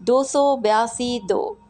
282-2।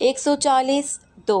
140-2।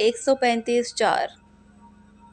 135-4।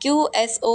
QSO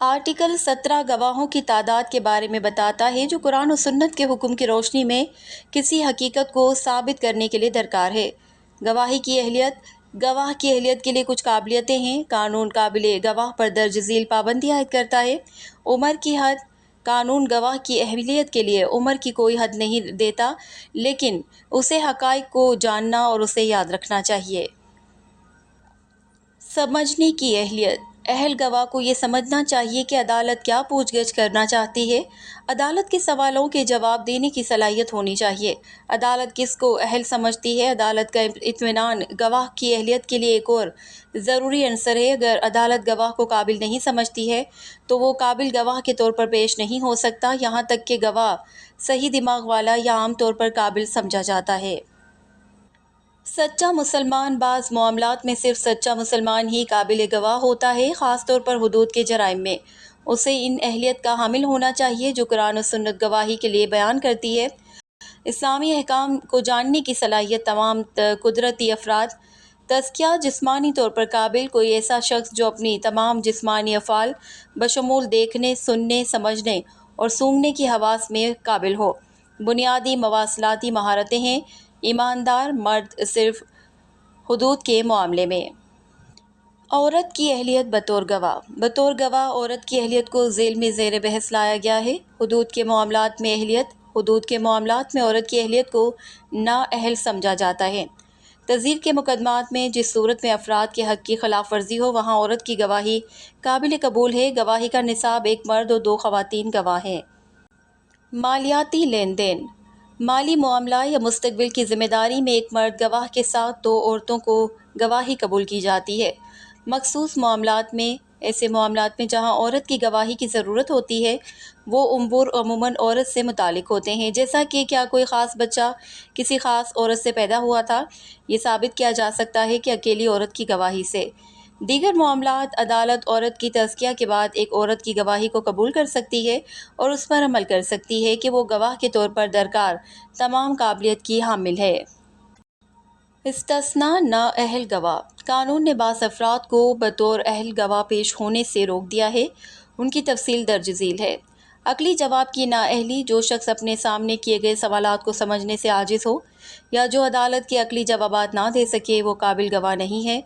article 17 گواہوں کی تعداد کے بارے میں بتاتا ہے جو قرآن و سنت کے حکم کی روشنی میں کسی حقیقت کو ثابت کرنے کے لیے درکار ہے۔ گواہی کی اہلیت کے لیے کچھ قابلیتیں ہیں۔ قانون قابل گواہ پر درج ذیل پابندی عائد کرتا ہے۔ عمر کی حد۔ قانون گواہ کی اہلیت کے لیے عمر کی کوئی حد نہیں دیتا، لیکن اسے حقائق کو جاننا اور اسے یاد رکھنا چاہیے۔ سمجھنے کی اہلیت۔ اہل گواہ کو یہ سمجھنا چاہیے کہ عدالت کیا پوچھ گچھ کرنا چاہتی ہے۔ عدالت کے سوالوں کے جواب دینے کی صلاحیت ہونی چاہیے۔ عدالت کس کو اہل سمجھتی ہے؟ عدالت کا اطمینان گواہ کی اہلیت کے لیے ایک اور ضروری عنصر ہے۔ اگر عدالت گواہ کو قابل نہیں سمجھتی ہے تو وہ قابل گواہ کے طور پر پیش نہیں ہو سکتا، یہاں تک کہ گواہ صحیح دماغ والا یا عام طور پر قابل سمجھا جاتا ہے۔ سچا مسلمان۔ بعض معاملات میں صرف سچا مسلمان ہی قابل گواہ ہوتا ہے، خاص طور پر حدود کے جرائم میں۔ اسے ان اہلیت کا حامل ہونا چاہیے جو قرآن و سنت گواہی کے لیے بیان کرتی ہے۔ اسلامی احکام کو جاننے کی صلاحیت تمام قدرتی افراد۔ تزکیہ۔ جسمانی طور پر قابل۔ کوئی ایسا شخص جو اپنی تمام جسمانی افعال بشمول دیکھنے، سننے، سمجھنے اور سونگھنے کی حواس میں قابل ہو۔ بنیادی مواصلاتی مہارتیں ہیں۔ ایماندار مرد صرف حدود کے معاملے میں۔ عورت کی اہلیت بطور گواہ۔ بطور گواہ عورت کی اہلیت کو ذیل میں زیر بحث لایا گیا ہے۔ حدود کے معاملات میں اہلیت۔ حدود کے معاملات میں عورت کی اہلیت کو نااہل سمجھا جاتا ہے۔ تزویر کے مقدمات میں جس صورت میں افراد کے حق کی خلاف ورزی ہو وہاں عورت کی گواہی قابل قبول ہے۔ گواہی کا نصاب ایک مرد اور 2 خواتین گواہ ہیں۔ مالیاتی لین دین۔ مالی معاملہ یا مستقبل کی ذمہ داری میں ایک مرد گواہ کے ساتھ 2 عورتوں کو گواہی قبول کی جاتی ہے۔ مخصوص معاملات میں۔ ایسے معاملات میں جہاں عورت کی گواہی کی ضرورت ہوتی ہے وہ امور عموماً عورت سے متعلق ہوتے ہیں، جیسا کہ کیا کوئی خاص بچہ کسی خاص عورت سے پیدا ہوا تھا۔ یہ ثابت کیا جا سکتا ہے کہ اکیلی عورت کی گواہی سے۔ دیگر معاملات عدالت عورت کی تزکیہ کے بعد ایک عورت کی گواہی کو قبول کر سکتی ہے اور اس پر عمل کر سکتی ہے کہ وہ گواہ کے طور پر درکار تمام قابلیت کی حامل ہے۔ استثناء۔ نااہل گواہ۔ قانون نے بعض افراد کو بطور اہل گواہ پیش ہونے سے روک دیا ہے۔ ان کی تفصیل درج ذیل ہے۔ عقلی جواب کی نااہلی۔ جو شخص اپنے سامنے کیے گئے سوالات کو سمجھنے سے عاجز ہو یا جو عدالت کے عقلی جوابات نہ دے سکے وہ قابل گواہ نہیں ہے۔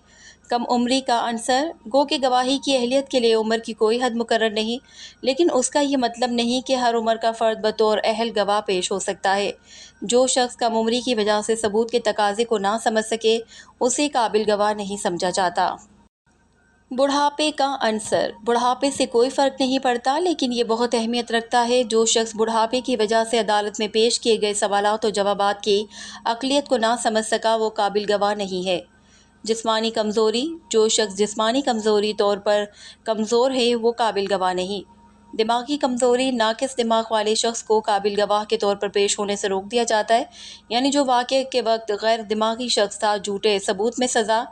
کم عمری کا عنصر۔ گو کہ گواہی کی اہلیت کے لیے عمر کی کوئی حد مقرر نہیں، لیکن اس کا یہ مطلب نہیں کہ ہر عمر کا فرد بطور اہل گواہ پیش ہو سکتا ہے۔ جو شخص کم عمری کی وجہ سے ثبوت کے تقاضے کو نہ سمجھ سکے اسے قابل گواہ نہیں سمجھا جاتا۔ بڑھاپے کا عنصر۔ بڑھاپے سے کوئی فرق نہیں پڑتا، لیکن یہ بہت اہمیت رکھتا ہے۔ جو شخص بڑھاپے کی وجہ سے عدالت میں پیش کیے گئے سوالات و جوابات کی عقلیت کو نہ سمجھ سکا وہ قابل گواہ نہیں ہے۔ جسمانی کمزوری۔ جو شخص جسمانی کمزوری طور پر کمزور ہے وہ قابل گواہ نہیں۔ دماغی کمزوری۔ ناقص دماغ والے شخص کو قابل گواہ کے طور پر پیش ہونے سے روک دیا جاتا ہے، یعنی جو واقعے کے وقت غیر دماغی شخص تھا۔ جھوٹے ثبوت میں سزا۔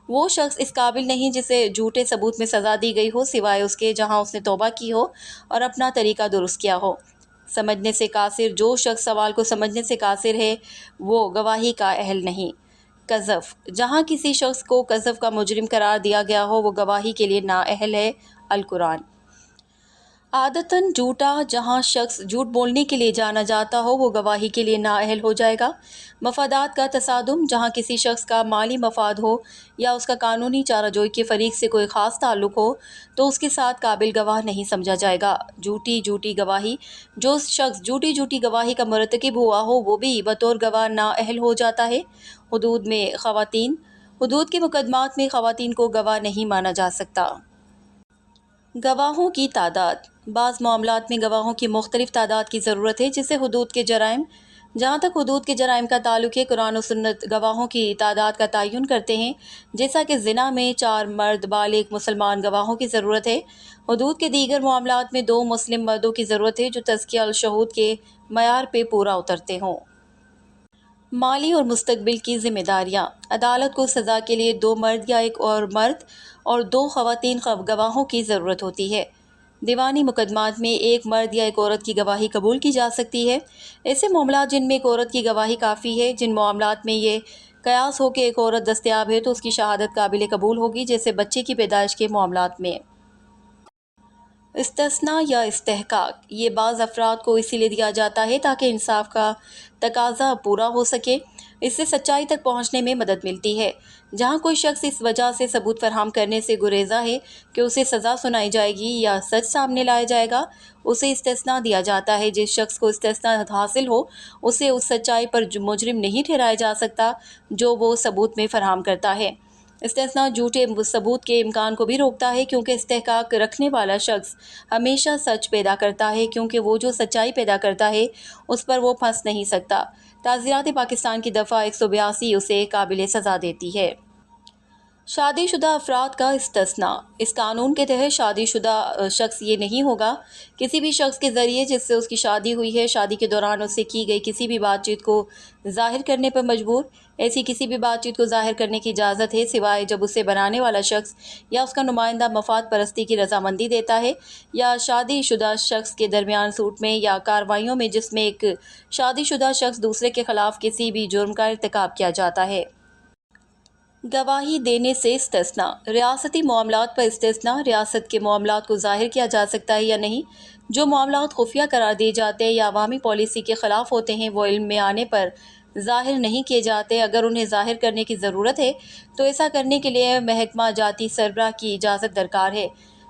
وہ شخص اس قابل نہیں جسے جھوٹے ثبوت میں سزا دی گئی ہو سوائے اس کے جہاں اس نے توبہ کی ہو اور اپنا طریقہ درست کیا ہو۔ سمجھنے سے قاصر۔ جو شخص سوال کو سمجھنے سے قاصر ہے وہ گواہی کا اہل نہیں۔ قذف۔ جہاں کسی شخص کو قذف کا مجرم قرار دیا گیا ہو وہ گواہی کے لیے نااہل ہے۔ القرآن۔ عادتاً جھوٹا۔ جہاں شخص جھوٹ بولنے کے لیے جانا جاتا ہو وہ گواہی کے لیے نااہل ہو جائے گا۔ مفادات کا تصادم۔ جہاں کسی شخص کا مالی مفاد ہو یا اس کا قانونی چارہ جوئی کے فریق سے کوئی خاص تعلق ہو تو اس کے ساتھ قابل گواہ نہیں سمجھا جائے گا۔ جھوٹی گواہی۔ جو شخص جھوٹی گواہی کا مرتکب ہوا ہو وہ بھی بطور گواہ نااہل ہو جاتا ہے۔ حدود میں خواتین۔ حدود کے مقدمات میں خواتین کو گواہ نہیں مانا جا سکتا۔ گواہوں کی تعداد۔ بعض معاملات میں گواہوں کی مختلف تعداد کی ضرورت ہے، جیسے حدود کے جرائم۔ جہاں تک حدود کے جرائم کا تعلق ہے قرآن و سنت گواہوں کی تعداد کا تعین کرتے ہیں، جیسا کہ زنا میں 4 مرد بالغ مسلمان گواہوں کی ضرورت ہے۔ حدود کے دیگر معاملات میں 2 مسلم مردوں کی ضرورت ہے جو تزکیہ الشہود کے معیار پہ پورا اترتے ہوں۔ مالی اور مستقبل کی ذمہ داریاں۔ عدالت کو سزا کے لیے 2 مرد یا ایک اور مرد اور 2 خواتین گواہوں کی ضرورت ہوتی ہے۔ دیوانی مقدمات میں ایک مرد یا ایک عورت کی گواہی قبول کی جا سکتی ہے۔ ایسے معاملات جن میں ایک عورت کی گواہی کافی ہے، جن معاملات میں یہ قیاس ہو کہ ایک عورت دستیاب ہے تو اس کی شہادت قابل قبول ہوگی، جیسے بچے کی پیدائش کے معاملات میں۔ استثناء یا استحقاق یہ بعض افراد کو اسی لیے دیا جاتا ہے تاکہ انصاف کا تقاضا پورا ہو سکے، اس سے سچائی تک پہنچنے میں مدد ملتی ہے۔ جہاں کوئی شخص اس وجہ سے ثبوت فراہم کرنے سے گریزاں ہے کہ اسے سزا سنائی جائے گی یا سچ سامنے لایا جائے گا، اسے استثناء دیا جاتا ہے۔ جس شخص کو استثناء حاصل ہو اسے اس سچائی پر مجرم نہیں ٹھہرایا جا سکتا جو وہ ثبوت میں فراہم کرتا ہے۔ استثناء جھوٹے ثبوت کے امکان کو بھی روکتا ہے کیونکہ استحقاق رکھنے والا شخص ہمیشہ سچ پیدا کرتا ہے، کیونکہ وہ جو سچائی پیدا کرتا ہے اس پر وہ پھنس نہیں سکتا۔ تعزیرات پاکستان کی دفعہ 182 اسے قابل سزا دیتی ہے۔ شادی شدہ افراد کا استثناء۔ اس قانون کے تحت شادی شدہ شخص یہ نہیں ہوگا کسی بھی شخص کے ذریعے جس سے اس کی شادی ہوئی ہے شادی کے دوران اس سے کی گئی کسی بھی بات چیت کو ظاہر کرنے پر مجبور۔ ایسی کسی بھی بات چیت کو ظاہر کرنے کی اجازت ہے سوائے جب اسے بنانے والا شخص یا اس کا نمائندہ مفاد پرستی کی رضامندی دیتا ہے، یا شادی شدہ شخص کے درمیان سوٹ میں یا کارروائیوں میں جس میں ایک شادی شدہ شخص دوسرے کے خلاف کسی بھی جرم کا ارتکاب کیا جاتا ہے۔ گواہی دینے سے استثناء۔ ریاستی معاملات پر استثناء۔ ریاست کے معاملات کو ظاہر کیا جا سکتا ہے یا نہیں۔ جو معاملات خفیہ قرار دیے جاتے ہیں یا عوامی پالیسی کے خلاف ہوتے ہیں وہ علم میں آنے پر ظاہر نہیں کیے جاتے۔ اگر انہیں ظاہر کرنے کی ضرورت ہے تو ایسا کرنے کے لیے محکمہ جاتی سربراہ کی اجازت درکار ہے،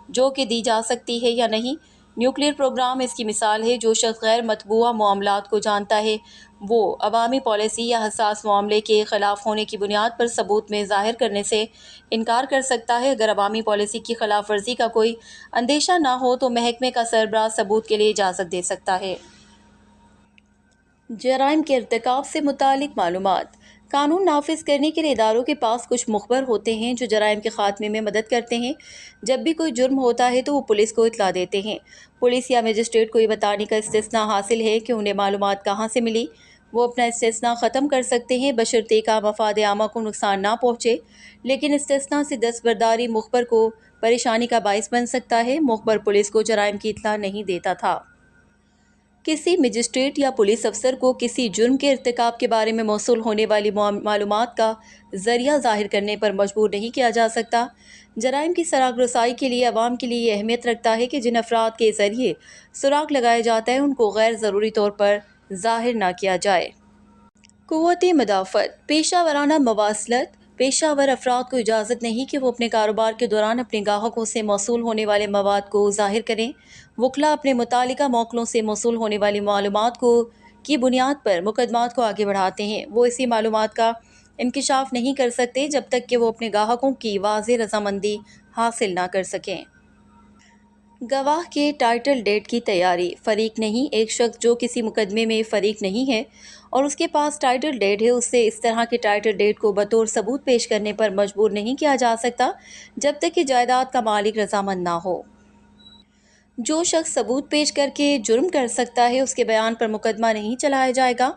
جو کہ دی جا سکتی ہے یا نہیں۔ نیوکلیئر پروگرام اس کی مثال ہے۔ جو شخص غیر مطبوعہ معاملات کو جانتا ہے وہ عوامی پالیسی یا حساس معاملے کے خلاف ہونے کی بنیاد پر ثبوت میں ظاہر کرنے سے انکار کر سکتا ہے۔ اگر عوامی پالیسی کی خلاف ورزی کا کوئی اندیشہ نہ ہو تو محکمے کا سربراہ ثبوت کے لیے اجازت دے سکتا ہے۔ جرائم کے ارتکاب سے متعلق معلومات۔ قانون نافذ کرنے کے لیے اداروں کے پاس کچھ مخبر ہوتے ہیں جو جرائم کے خاتمے میں مدد کرتے ہیں۔ جب بھی کوئی جرم ہوتا ہے تو وہ پولیس کو اطلاع دیتے ہیں۔ پولیس یا مجسٹریٹ کو یہ بتانے کا استثناء حاصل ہے کہ انہیں معلومات کہاں سے ملی۔ وہ اپنا استثناء ختم کر سکتے ہیں بشرطیکہ کہ مفاد عامہ کو نقصان نہ پہنچے، لیکن استثناء سے دستبرداری مخبر کو پریشانی کا باعث بن سکتا ہے۔ مخبر پولیس کو جرائم کی اطلاع نہیں دیتا تھا۔ کسی مجسٹریٹ یا پولیس افسر کو کسی جرم کے ارتکاب کے بارے میں موصول ہونے والی معلومات کا ذریعہ ظاہر کرنے پر مجبور نہیں کیا جا سکتا۔ جرائم کی سراغ رسائی کے لیے عوام کے لیے یہ اہمیت رکھتا ہے کہ جن افراد کے ذریعے سراغ لگایا جاتا ہے ان کو غیر ضروری طور پر ظاہر نہ کیا جائے۔ قوت مدافعت۔ پیشہ ورانہ مواصلت۔ پیشہ ور افراد کو اجازت نہیں کہ وہ اپنے کاروبار کے دوران اپنے گاہکوں سے موصول ہونے والے مواد کو ظاہر کریں۔ وکلاء اپنے متعلقہ موکلوں سے موصول ہونے والی معلومات کی بنیاد پر مقدمات کو آگے بڑھاتے ہیں۔ وہ ایسی معلومات کا انکشاف نہیں کر سکتے جب تک کہ وہ اپنے گاہکوں کی واضح رضامندی حاصل نہ کر سکیں۔ گواہ کے ٹائٹل ڈیڈ کی تیاری۔ فریق نہیں۔ ایک شخص جو کسی مقدمے میں فریق نہیں ہے اور اس کے پاس ٹائٹل ڈیڈ ہے اسے اس طرح کے ٹائٹل ڈیڈ کو بطور ثبوت پیش کرنے پر مجبور نہیں کیا جا سکتا جب تک کہ جائیداد کا مالک رضامند نہ ہو۔ جو شخص ثبوت پیش کر کے جرم کر سکتا ہے اس کے بیان پر مقدمہ نہیں چلایا جائے گا۔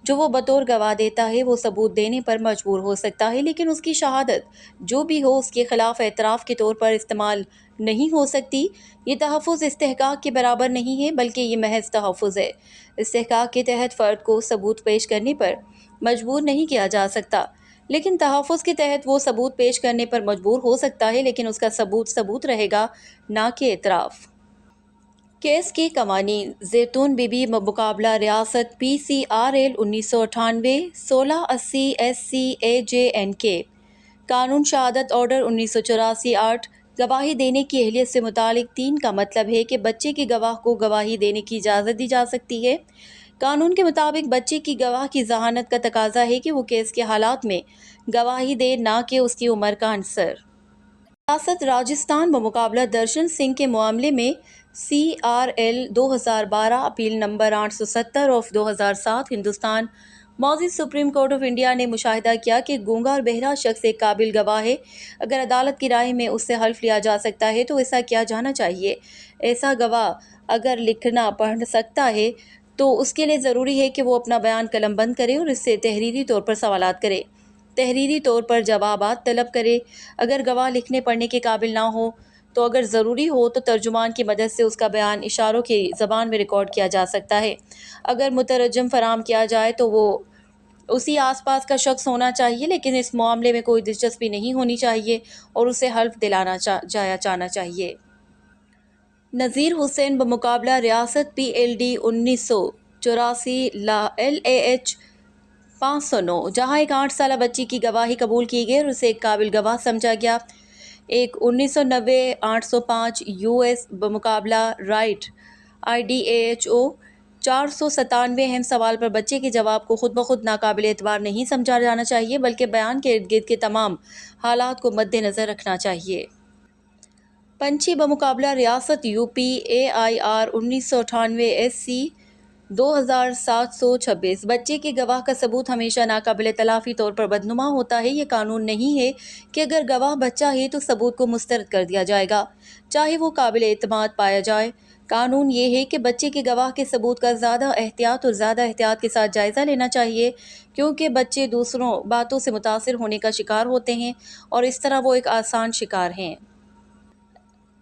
جو وہ بطور گواہ دیتا ہے وہ ثبوت دینے پر مجبور ہو سکتا ہے، لیکن اس کی شہادت جو بھی ہو اس کے خلاف اعتراف کے طور پر استعمال نہیں ہو سکتی۔ یہ تحفظ استحقاق کے برابر نہیں ہے بلکہ یہ محض تحفظ ہے۔ استحقاق کے تحت فرد کو ثبوت پیش کرنے پر مجبور نہیں کیا جا سکتا، لیکن تحفظ کے تحت وہ ثبوت پیش کرنے پر مجبور ہو سکتا ہے، لیکن اس کا ثبوت رہے گا نہ کہ اعتراف۔ کیس کے قوانین۔ زیتون بی بی مقابلہ ریاست PCRL 1998 1680 SCAJNK۔ قانون شہادت آرڈر 1984 8۔ گواہی دینے کی اہلیت سے متعلق 3 کا مطلب ہے کہ بچے کے گواہ کو گواہی دینے کی اجازت دی جا سکتی ہے۔ قانون کے مطابق بچے کی گواہ کی ذہانت کا تقاضا ہے کہ وہ کیس کے حالات میں گواہی دے، نہ کہ اس کی عمر کا عنصر۔ ریاست راجستھان بمقابلہ درشن سنگھ کے معاملے میں CRL 2012 اپیل نمبر 870/2007۔ ہندوستان معزز سپریم کورٹ آف انڈیا نے مشاہدہ کیا کہ گونگا اور بہرا شخص ایک قابل گواہ ہے۔ اگر عدالت کی رائے میں اس سے حلف لیا جا سکتا ہے تو ایسا کیا جانا چاہیے۔ ایسا گواہ اگر لکھنا پڑھ سکتا ہے تو اس کے لیے ضروری ہے کہ وہ اپنا بیان قلم بند کرے اور اس سے تحریری طور پر سوالات کرے، تحریری طور پر جوابات طلب کرے۔ اگر گواہ لکھنے پڑھنے کے قابل نہ ہو تو اگر ضروری ہو تو ترجمان کی مدد سے اس کا بیان اشاروں کی زبان میں ریکارڈ کیا جا سکتا ہے۔ اگر مترجم فراہم کیا جائے تو وہ اسی آس پاس کا شخص ہونا چاہیے، لیکن اس معاملے میں کوئی دلچسپی نہیں ہونی چاہیے اور اسے حلف دلانا جانا چاہیے۔ نذیر حسین بمقابلہ ریاست PLD 1984 LAH 509، جہاں ایک 8 سالہ بچی کی گواہی قبول کی گئی اور اسے ایک قابل گواہ سمجھا گیا۔ ایک 1990 805 US بمقابلہ رائٹ IDAHO 497 اہم سوال پر بچے کے جواب کو خود بخود ناقابل اعتبار نہیں سمجھا جانا چاہیے، بلکہ بیان کے ارد گرد کے تمام حالات کو مد نظر رکھنا چاہیے۔ پنچھی بمقابلہ ریاست UP AIR 1998 SC 2726، بچے کے گواہ کا ثبوت ہمیشہ ناقابل تلافی طور پر بدنما ہوتا ہے۔ یہ قانون نہیں ہے کہ اگر گواہ بچہ ہے تو ثبوت کو مسترد کر دیا جائے گا، چاہے وہ قابل اعتماد پایا جائے۔ قانون یہ ہے کہ بچے کے گواہ کے ثبوت کا زیادہ احتیاط کے ساتھ جائزہ لینا چاہیے، کیونکہ بچے دوسروں باتوں سے متاثر ہونے کا شکار ہوتے ہیں اور اس طرح وہ ایک آسان شکار ہیں۔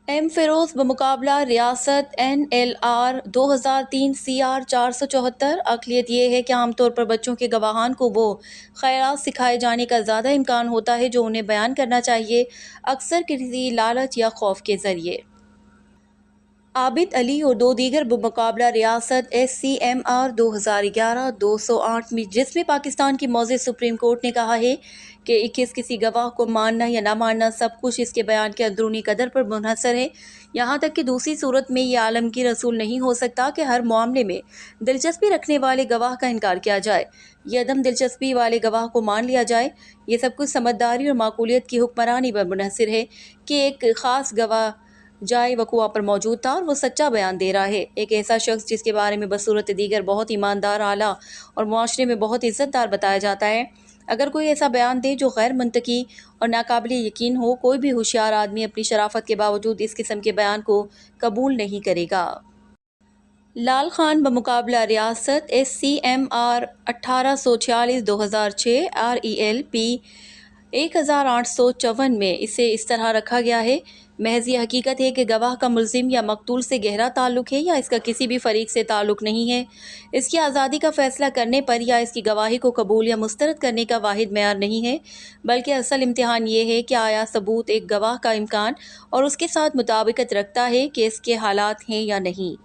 M فیروز بمقابلہ ریاست NLR 2003 CR 474، اقلیت یہ ہے کہ عام طور پر بچوں کے گواہان کو وہ خیالات سکھائے جانے کا زیادہ امکان ہوتا ہے جو انہیں بیان کرنا چاہیے، اکثر کسی لالچ یا خوف کے ذریعے۔ عابد علی اور 2 دیگر بمقابلہ ریاست SCMR 2011 208، جس میں پاکستان کی معزز سپریم کورٹ نے کہا ہے کہ کسی گواہ کو ماننا یا نہ ماننا سب کچھ اس کے بیان کے اندرونی قدر پر منحصر ہے، یہاں تک کہ دوسری صورت میں یہ عالمگیر اصول نہیں ہو سکتا کہ ہر معاملے میں دلچسپی رکھنے والے گواہ کا انکار کیا جائے یا عدم دلچسپی والے گواہ کو مان لیا جائے۔ یہ سب کچھ سمجھداری اور معقولیت کی حکمرانی پر منحصر ہے کہ ایک خاص گواہ جائے وقوع پر موجود تھا اور وہ سچا بیان دے رہا ہے، ایک ایسا شخص جس کے بارے میں بصورت دیگر بہت ایماندار، اعلیٰ اور معاشرے میں بہت عزت دار بتایا جاتا ہے، اگر کوئی ایسا بیان دے جو غیر منطقی اور ناقابل یقین ہو، کوئی بھی ہوشیار آدمی اپنی شرافت کے باوجود اس قسم کے بیان کو قبول نہیں کرے گا۔ لال خان بمقابلہ ریاست SCMR 1846 2006 REL P 1854 میں اسے اس طرح رکھا گیا ہے: محض یہ حقیقت ہے کہ گواہ کا ملزم یا مقتول سے گہرا تعلق ہے یا اس کا کسی بھی فریق سے تعلق نہیں ہے، اس کی آزادی کا فیصلہ کرنے پر یا اس کی گواہی کو قبول یا مسترد کرنے کا واحد معیار نہیں ہے، بلکہ اصل امتحان یہ ہے کہ آیا ثبوت ایک گواہ کا امکان اور اس کے ساتھ مطابقت رکھتا ہے کہ اس کے حالات ہیں یا نہیں۔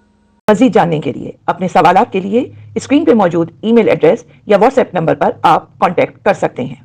مزید جاننے کے لیے اپنے سوالات کے لیے اسکرین پہ موجود ای میل ایڈریس یا واٹس ایپ نمبر پر آپ کانٹیکٹ کر سکتے ہیں۔